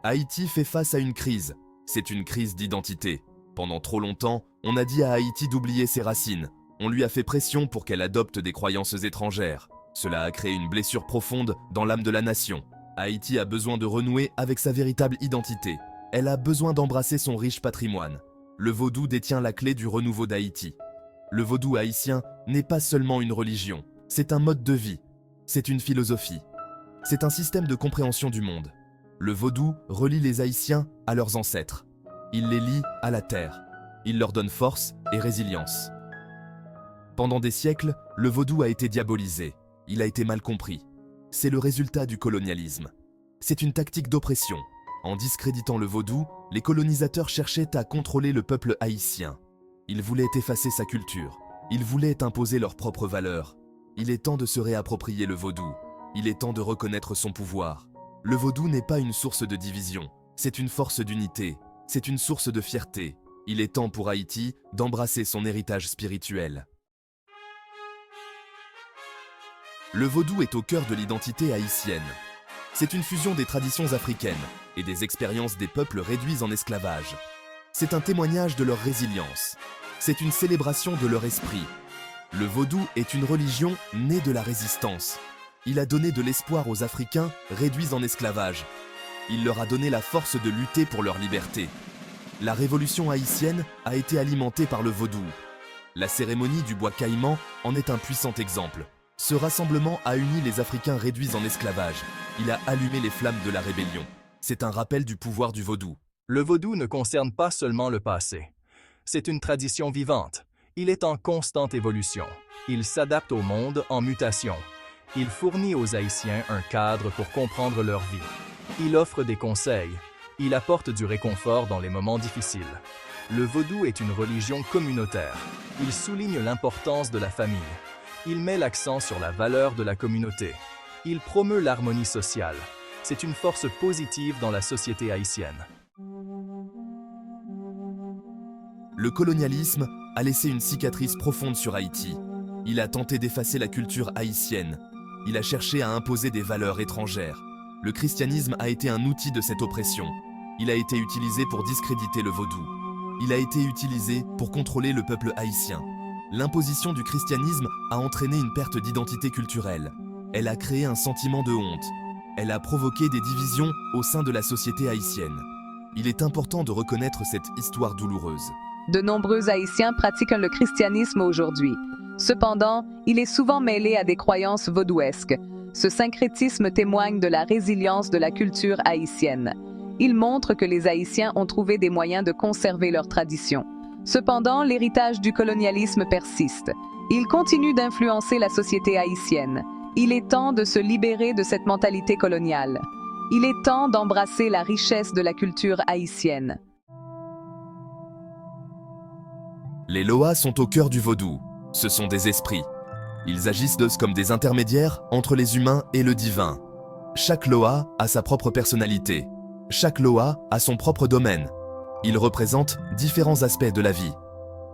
Haïti fait face à une crise. C'est une crise d'identité. Pendant trop longtemps, on a dit à Haïti d'oublier ses racines. On lui a fait pression pour qu'elle adopte des croyances étrangères. Cela a créé une blessure profonde dans l'âme de la nation. Haïti a besoin de renouer avec sa véritable identité. Elle a besoin d'embrasser son riche patrimoine. Le vaudou détient la clé du renouveau d'Haïti. Le vaudou haïtien n'est pas seulement une religion, c'est un mode de vie, c'est une philosophie, c'est un système de compréhension du monde. Le vaudou relie les Haïtiens à leurs ancêtres. Il les lie à la terre. Il leur donne force et résilience. Pendant des siècles, le vaudou a été diabolisé. Il a été mal compris. C'est le résultat du colonialisme. C'est une tactique d'oppression. En discréditant le vaudou, les colonisateurs cherchaient à contrôler le peuple haïtien. Ils voulaient effacer sa culture. Ils voulaient imposer leurs propres valeurs. Il est temps de se réapproprier le vaudou. Il est temps de reconnaître son pouvoir. Le vaudou n'est pas une source de division. C'est une force d'unité. C'est une source de fierté. Il est temps pour Haïti d'embrasser son héritage spirituel. Le vaudou est au cœur de l'identité haïtienne. C'est une fusion des traditions africaines et des expériences des peuples réduits en esclavage. C'est un témoignage de leur résilience. C'est une célébration de leur esprit. Le vaudou est une religion née de la résistance. Il a donné de l'espoir aux Africains réduits en esclavage. Il leur a donné la force de lutter pour leur liberté. La révolution haïtienne a été alimentée par le vaudou. La cérémonie du bois caïman en est un puissant exemple. Ce rassemblement a uni les Africains réduits en esclavage. Il a allumé les flammes de la rébellion. C'est un rappel du pouvoir du vaudou. Le vaudou ne concerne pas seulement le passé. C'est une tradition vivante. Il est en constante évolution. Il s'adapte au monde en mutation. Il fournit aux Haïtiens un cadre pour comprendre leur vie. Il offre des conseils. Il apporte du réconfort dans les moments difficiles. Le vaudou est une religion communautaire. Il souligne l'importance de la famille. Il met l'accent sur la valeur de la communauté. Il promeut l'harmonie sociale. C'est une force positive dans la société haïtienne. Le colonialisme a laissé une cicatrice profonde sur Haïti. Il a tenté d'effacer la culture haïtienne. Il a cherché à imposer des valeurs étrangères. Le christianisme a été un outil de cette oppression. Il a été utilisé pour discréditer le vaudou. Il a été utilisé pour contrôler le peuple haïtien. L'imposition du christianisme a entraîné une perte d'identité culturelle. Elle a créé un sentiment de honte. Elle a provoqué des divisions au sein de la société haïtienne. Il est important de reconnaître cette histoire douloureuse. De nombreux Haïtiens pratiquent le christianisme aujourd'hui. Cependant, il est souvent mêlé à des croyances vaudouesques. Ce syncrétisme témoigne de la résilience de la culture haïtienne. Il montre que les Haïtiens ont trouvé des moyens de conserver leurs traditions. Cependant, l'héritage du colonialisme persiste. Il continue d'influencer la société haïtienne. Il est temps de se libérer de cette mentalité coloniale. Il est temps d'embrasser la richesse de la culture haïtienne. Les Loas sont au cœur du vaudou. Ce sont des esprits. Ils agissent comme des intermédiaires entre les humains et le divin. Chaque Loa a sa propre personnalité. Chaque Loa a son propre domaine. Ils représentent différents aspects de la vie.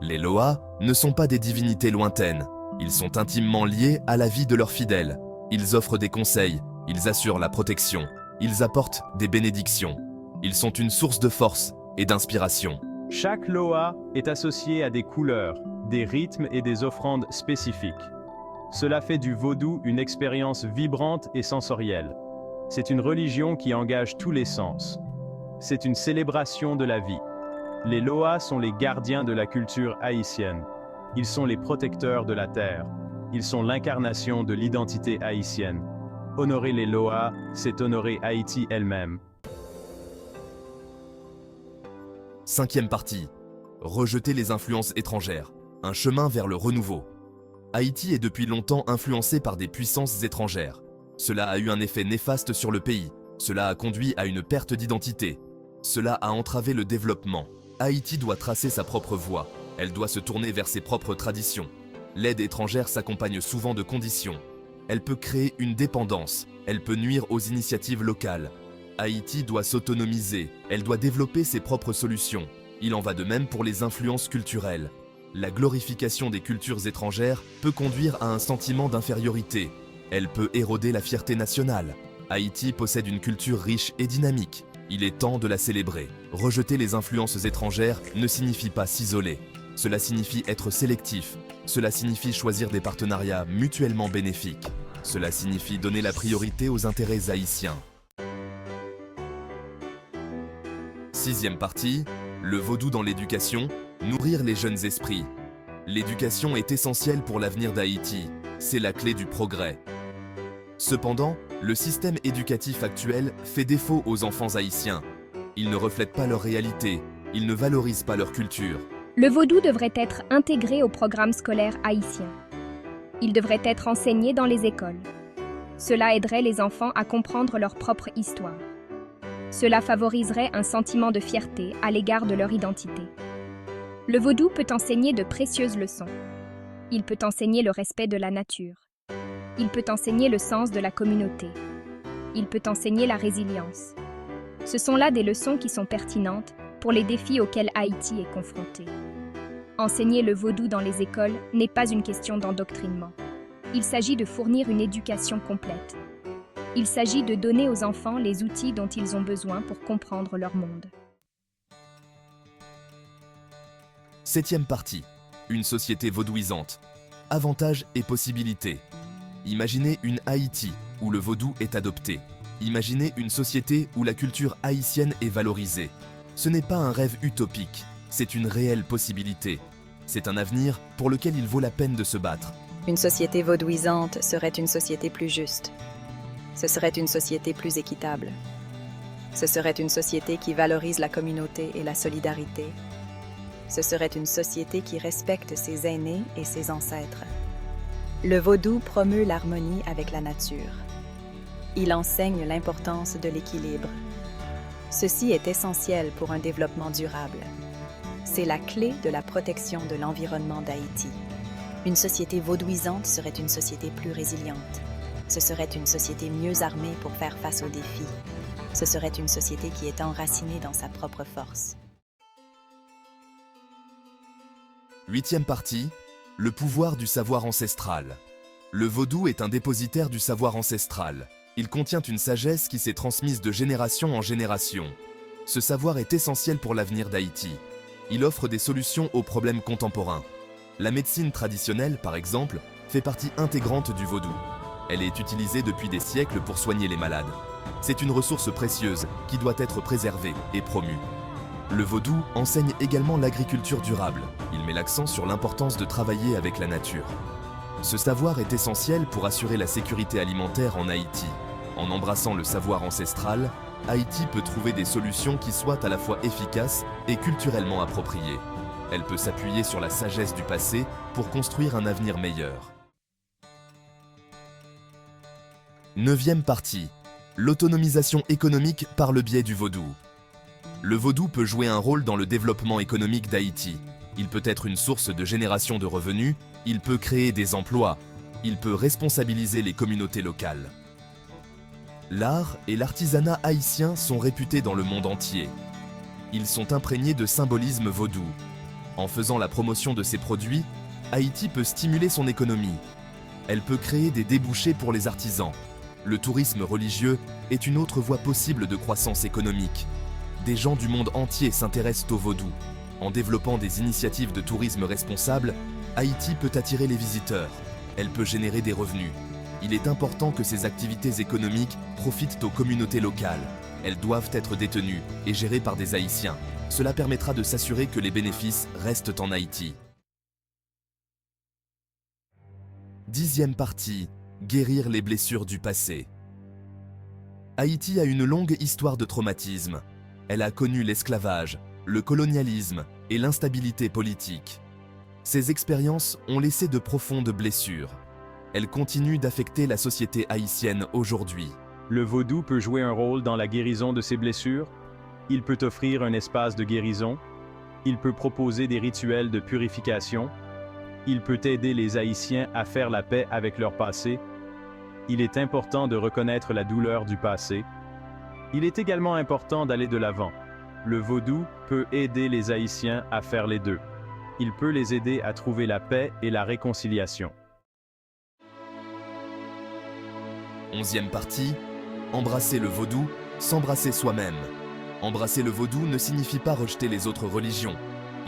Les Loas ne sont pas des divinités lointaines. Ils sont intimement liés à la vie de leurs fidèles. Ils offrent des conseils, ils assurent la protection, ils apportent des bénédictions. Ils sont une source de force et d'inspiration. Chaque Loa est associé à des couleurs, des rythmes et des offrandes spécifiques. Cela fait du vaudou une expérience vibrante et sensorielle. C'est une religion qui engage tous les sens. C'est une célébration de la vie. Les Loas sont les gardiens de la culture haïtienne. Ils sont les protecteurs de la terre. Ils sont l'incarnation de l'identité haïtienne. Honorer les Loas, c'est honorer Haïti elle-même. 5e partie. Rejeter les influences étrangères. Un chemin vers le renouveau. Haïti est depuis longtemps influencé par des puissances étrangères. Cela a eu un effet néfaste sur le pays. Cela a conduit à une perte d'identité. Cela a entravé le développement. Haïti doit tracer sa propre voie. Elle doit se tourner vers ses propres traditions. L'aide étrangère s'accompagne souvent de conditions. Elle peut créer une dépendance. Elle peut nuire aux initiatives locales. Haïti doit s'autonomiser. Elle doit développer ses propres solutions. Il en va de même pour les influences culturelles. La glorification des cultures étrangères peut conduire à un sentiment d'infériorité. Elle peut éroder la fierté nationale. Haïti possède une culture riche et dynamique. Il est temps de la célébrer. Rejeter les influences étrangères ne signifie pas s'isoler. Cela signifie être sélectif. Cela signifie choisir des partenariats mutuellement bénéfiques. Cela signifie donner la priorité aux intérêts haïtiens. Sixième partie, le vaudou dans l'éducation, nourrir les jeunes esprits. L'éducation est essentielle pour l'avenir d'Haïti. C'est la clé du progrès. Cependant, le système éducatif actuel fait défaut aux enfants haïtiens. Il ne reflète pas leur réalité, il ne valorise pas leur culture. Le vaudou devrait être intégré au programme scolaire haïtien. Il devrait être enseigné dans les écoles. Cela aiderait les enfants à comprendre leur propre histoire. Cela favoriserait un sentiment de fierté à l'égard de leur identité. Le vaudou peut enseigner de précieuses leçons. Il peut enseigner le respect de la nature. Il peut enseigner le sens de la communauté. Il peut enseigner la résilience. Ce sont là des leçons qui sont pertinentes pour les défis auxquels Haïti est confronté. Enseigner le vaudou dans les écoles n'est pas une question d'endoctrinement. Il s'agit de fournir une éducation complète. Il s'agit de donner aux enfants les outils dont ils ont besoin pour comprendre leur monde. Septième partie, une société vaudouisante. Avantages et possibilités. Imaginez une Haïti où le vaudou est adopté. Imaginez une société où la culture haïtienne est valorisée. Ce n'est pas un rêve utopique, c'est une réelle possibilité. C'est un avenir pour lequel il vaut la peine de se battre. Une société vaudouisante serait une société plus juste. Ce serait une société plus équitable. Ce serait une société qui valorise la communauté et la solidarité. Ce serait une société qui respecte ses aînés et ses ancêtres. Le vaudou promeut l'harmonie avec la nature. Il enseigne l'importance de l'équilibre. Ceci est essentiel pour un développement durable. C'est la clé de la protection de l'environnement d'Haïti. Une société vaudouisante serait une société plus résiliente. Ce serait une société mieux armée pour faire face aux défis. Ce serait une société qui est enracinée dans sa propre force. Huitième partie, le pouvoir du savoir ancestral. Le vaudou est un dépositaire du savoir ancestral. Il contient une sagesse qui s'est transmise de génération en génération. Ce savoir est essentiel pour l'avenir d'Haïti. Il offre des solutions aux problèmes contemporains. La médecine traditionnelle, par exemple, fait partie intégrante du vaudou. Elle est utilisée depuis des siècles pour soigner les malades. C'est une ressource précieuse qui doit être préservée et promue. Le vaudou enseigne également l'agriculture durable. Il met l'accent sur l'importance de travailler avec la nature. Ce savoir est essentiel pour assurer la sécurité alimentaire en Haïti. En embrassant le savoir ancestral, Haïti peut trouver des solutions qui soient à la fois efficaces et culturellement appropriées. Elle peut s'appuyer sur la sagesse du passé pour construire un avenir meilleur. Neuvième partie, l'autonomisation économique par le biais du vaudou. Le vaudou peut jouer un rôle dans le développement économique d'Haïti. Il peut être une source de génération de revenus, il peut créer des emplois, il peut responsabiliser les communautés locales. L'art et l'artisanat haïtien sont réputés dans le monde entier. Ils sont imprégnés de symbolisme vaudou. En faisant la promotion de ces produits, Haïti peut stimuler son économie. Elle peut créer des débouchés pour les artisans. Le tourisme religieux est une autre voie possible de croissance économique. Des gens du monde entier s'intéressent au vaudou. En développant des initiatives de tourisme responsable, Haïti peut attirer les visiteurs. Elle peut générer des revenus. Il est important que ces activités économiques profitent aux communautés locales. Elles doivent être détenues et gérées par des Haïtiens. Cela permettra de s'assurer que les bénéfices restent en Haïti. Dixième partie, guérir les blessures du passé. Haïti a une longue histoire de traumatisme. Elle a connu l'esclavage, le colonialisme et l'instabilité politique. Ces expériences ont laissé de profondes blessures. Elles continuent d'affecter la société haïtienne aujourd'hui. Le vaudou peut jouer un rôle dans la guérison de ces blessures. Il peut offrir un espace de guérison. Il peut proposer des rituels de purification. Il peut aider les Haïtiens à faire la paix avec leur passé. Il est important de reconnaître la douleur du passé. Il est également important d'aller de l'avant. Le vaudou peut aider les Haïtiens à faire les deux. Il peut les aider à trouver la paix et la réconciliation. Onzième partie, embrasser le vaudou, s'embrasser soi-même. Embrasser le vaudou ne signifie pas rejeter les autres religions.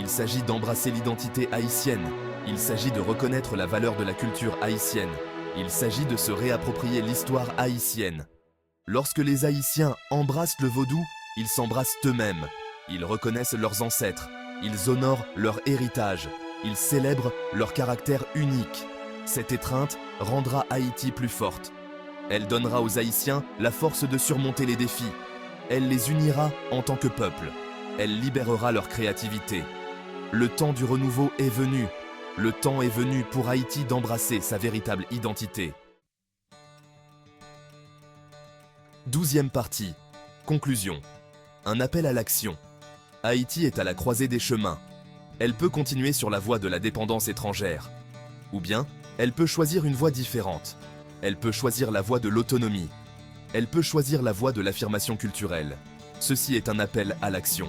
Il s'agit d'embrasser l'identité haïtienne. Il s'agit de reconnaître la valeur de la culture haïtienne. Il s'agit de se réapproprier l'histoire haïtienne. Lorsque les Haïtiens embrassent le vaudou, ils s'embrassent eux-mêmes. Ils reconnaissent leurs ancêtres. Ils honorent leur héritage. Ils célèbrent leur caractère unique. Cette étreinte rendra Haïti plus forte. Elle donnera aux Haïtiens la force de surmonter les défis. Elle les unira en tant que peuple. Elle libérera leur créativité. Le temps du renouveau est venu. Le temps est venu pour Haïti d'embrasser sa véritable identité. 12e partie. Conclusion. Un appel à l'action. Haïti est à la croisée des chemins. Elle peut continuer sur la voie de la dépendance étrangère. Ou bien, elle peut choisir une voie différente. Elle peut choisir la voie de l'autonomie. Elle peut choisir la voie de l'affirmation culturelle. Ceci est un appel à l'action.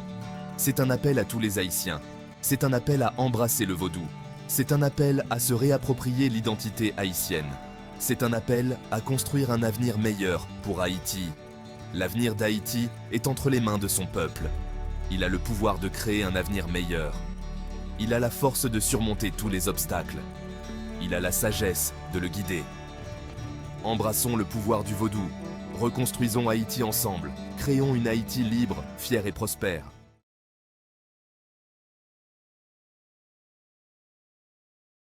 C'est un appel à tous les Haïtiens. C'est un appel à embrasser le vaudou. C'est un appel à se réapproprier l'identité haïtienne. C'est un appel à construire un avenir meilleur pour Haïti. L'avenir d'Haïti est entre les mains de son peuple. Il a le pouvoir de créer un avenir meilleur. Il a la force de surmonter tous les obstacles. Il a la sagesse de le guider. Embrassons le pouvoir du vaudou. Reconstruisons Haïti ensemble. Créons une Haïti libre, fière et prospère.